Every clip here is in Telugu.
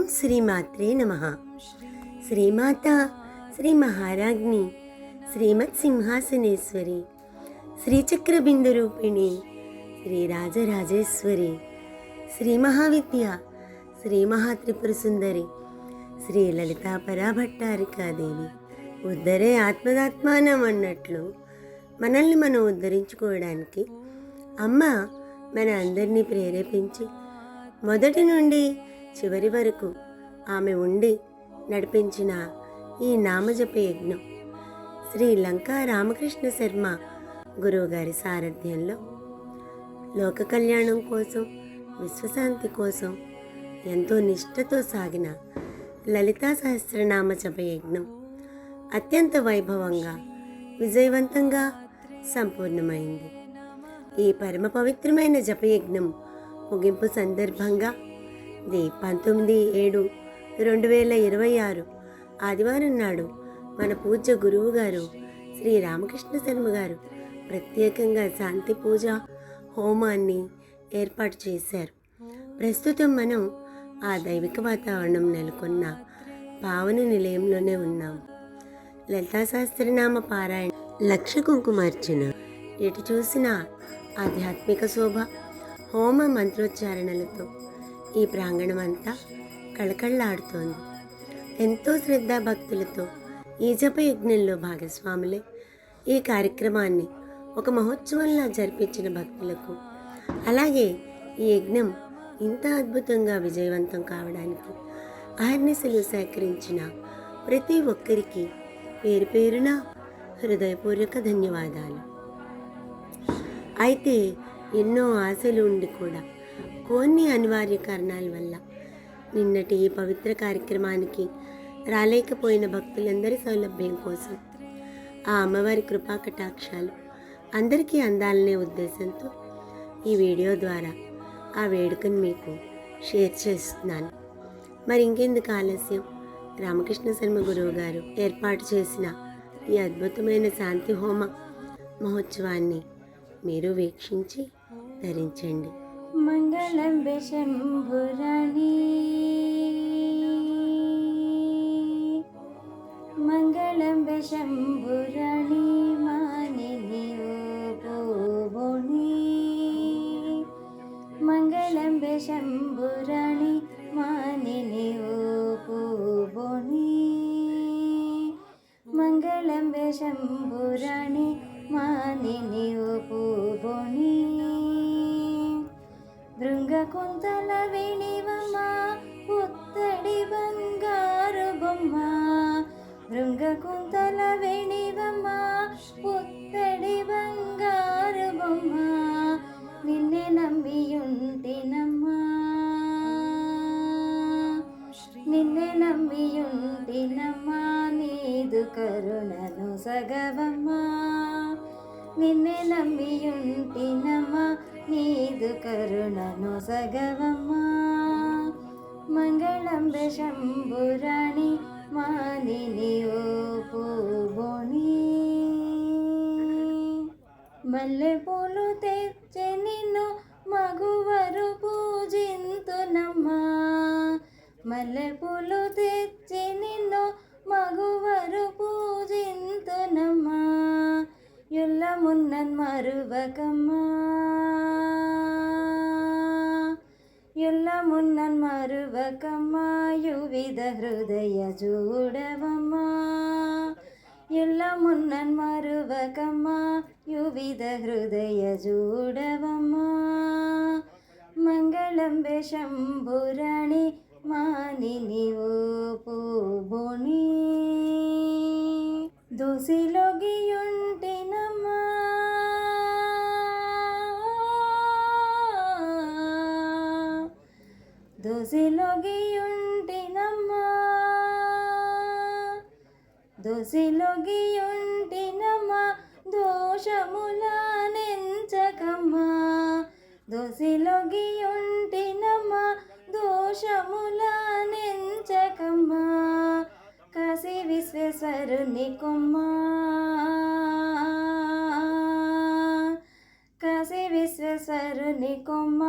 ఓం శ్రీమాత్రే నమః. శ్రీమాత శ్రీ మహారాజ్ఞి శ్రీమత్ సింహాసనేశ్వరి శ్రీచక్ర బిందు రూపిణి శ్రీ రాజరాజేశ్వరి శ్రీ మహావిద్య శ్రీ మహాత్రిపుర సుందరి శ్రీ లలితా పరాభట్టారికాదేవి ఉద్ధరే ఆత్మదాత్మానం అన్నట్లు మనల్ని మనం ఉద్ధరించుకోవడానికి అమ్మ మన అందరినీ ప్రేరేపించి మొదటి నుండి చివరి వరకు ఆమె ఉండి నడిపించిన ఈ నామజప యజ్ఞం శ్రీ లంకా రామకృష్ణ శర్మ గురువుగారి సారథ్యంలో లోక కళ్యాణం కోసం విశ్వశాంతి కోసం ఎంతో నిష్ఠతో సాగిన లలితా సహస్రనామ జప యజ్ఞం అత్యంత వైభవంగా విజయవంతంగా సంపూర్ణమైంది. ఈ పరమ పవిత్రమైన జపయజ్ఞం ముగింపు సందర్భంగా 19/7/2026 ఆదివారం నాడు మన పూజ్య గురువు గారు శ్రీ రామకృష్ణ శర్మ గారు ప్రత్యేకంగా శాంతి పూజ హోమాన్ని ఏర్పాటు చేశారు. ప్రస్తుతం మనం ఆ దైవిక వాతావరణం నెలకొన్న పావన నిలయంలోనే ఉన్నాం. లలితా సహస్రనామ పారాయణ, లక్ష కుంకుమార్చన, ఎటు చూసిన ఆధ్యాత్మిక శోభ, హోమ మంత్రోచ్చారణలతో ఈ ప్రాంగణం అంతా కళకళలాడుతోంది. ఎంతో శ్రద్ధాభక్తులతో ఈ జప యజ్ఞంలో భాగస్వాములే ఈ కార్యక్రమాన్ని ఒక మహోత్సవంలా జరిపించిన భక్తులకు, అలాగే ఈ యజ్ఞం ఇంత అద్భుతంగా విజయవంతం కావడానికి అహర్నిశలు సేకరించిన ప్రతి ఒక్కరికి పేరు పేరున హృదయపూర్వక ధన్యవాదాలు. అయితే ఎన్నో ఆశలు ఉండి కూడా కొన్ని అనివార్య కారణాల వల్ల నిన్నటి ఈ పవిత్ర కార్యక్రమానికి రాలేకపోయిన భక్తులందరి సౌలభ్యం కోసం ఆ అమ్మవారి కృపా కటాక్షాలు అందరికీ అందాలనే ఉద్దేశంతో ఈ వీడియో ద్వారా ఆ వేడుకను మీకు షేర్ చేస్తున్నాను. మరి ఇంకెందుకు ఆలస్యం, రామకృష్ణ శర్మ గురువు గారు ఏర్పాటు చేసిన ఈ అద్భుతమైన శాంతి హోమ మహోత్సవాన్ని మీరు వీక్షించి ధరించండి. మంగళం శంభురాణి, మంగళం శంభురాణి మానిని ఓబోని, మంగళం శంభురాణి మానిని ఓబోని, మంగళం శంభురాణి మానిని ఓబోని, భృంగకుంతల వేణివమ్మ పుత్తడి బంగారు బొమ్మ, భృంగకుంతల వేణివమ్మ పుత్తడి బంగారు బొమ్మ, నిన్నే నమ్మియుంటినమ్మా, నిన్నే నమ్మియుంటినమ్మా, నీదు కరుణను సగవమ్మా, నిన్నే నమ్మియుంటినమ్మా, నీదు కరుణను సగవమ్మా, మంగళం శంభురాణి మానిని ఓబోని, మల్లె పూలు తెచ్చి నిన్ను మగువరు పూజింతునమ్మా, మల్లె పూలు తెచ్చి నిన్ను మగువరు పూజింతునమ్మా, యుల్ల మున్నన్ మరువకమ్మా, యుల్ల మున్నన్ మరువకమ్మా, యువిధ హృదయ చూడవమ్మా, యుల్ల మున్నన్ మరువకమ్మా, యువిధ హృదయ చూడవమ్మా, మంగళం శంభురాణి మానిని ఓబోని, దోసిలోగియుంటినమ్మా, దోసిలోగియుంటినమ్మా, దోసిలోగియుంటినమ్మా, దోషముల నెంచకమ్మా, దోసిలోగియుంటినమ్మా, దోషముల నెంచకమ్మా, కాశీ విశ్వేశ్వరుని కొమ్మా, కాశీ విశ్వేశ్వరుని కొమ్మ,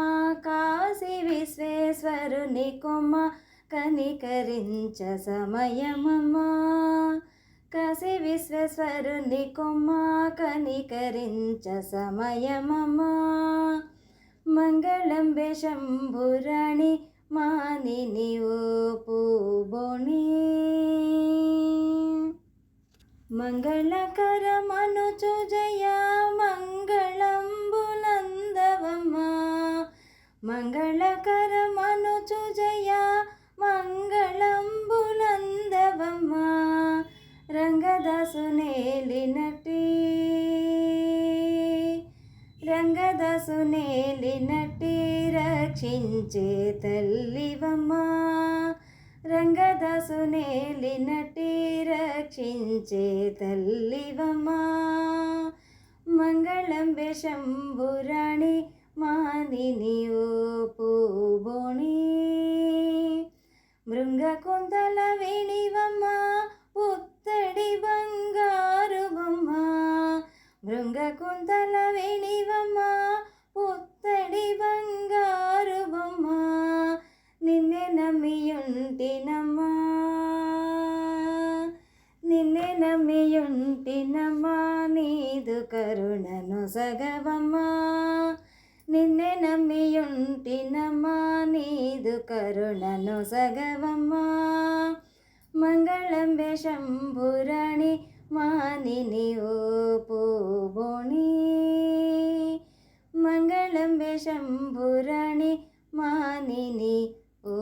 కాశీ విశ్వేశ్వరుని కొమ్మ, కనికరించ సమయమమ్మా కాశీ విశ్వేశ్వరుని కొమ్మ కనికరించ సమయమమ్మా మంగళంబే శంభురాణి మానిని ఓ పూబోణి మంగళకరమనుచు జయ మంగళంబునందవమ్మా మంగళకరమనుచు జయ మంగళంబునందవమ్మా రంగదాసునేలినట్టి రక్షించే తల్లివమ్మా రంగదాసునేలినట్టి రక్షించే తల్లివమ్మా మంగళంబే శంభురాణి మానిని ఓ పూబోణి మృంగకుంతల వేణివమ్మ పుత్తడి బంగారు బొమ్మ మృంగకుంతల వేణివమ్మ పుత్తడి బంగారు బొమ్మ నిన్నే నమ్మియుంటినమ్మా నిన్నే నమ్మియుంటినమ్మా నీదు కరుణను సగవమ్మా నిన్నే నమ్మియుంటినమ్మా నీదు కరుణను సగవమ్మా మంగళంబే శంభురాణి మానిని ఓ పూబోణి మంగళంబే శంభురాణి మానిని ఓ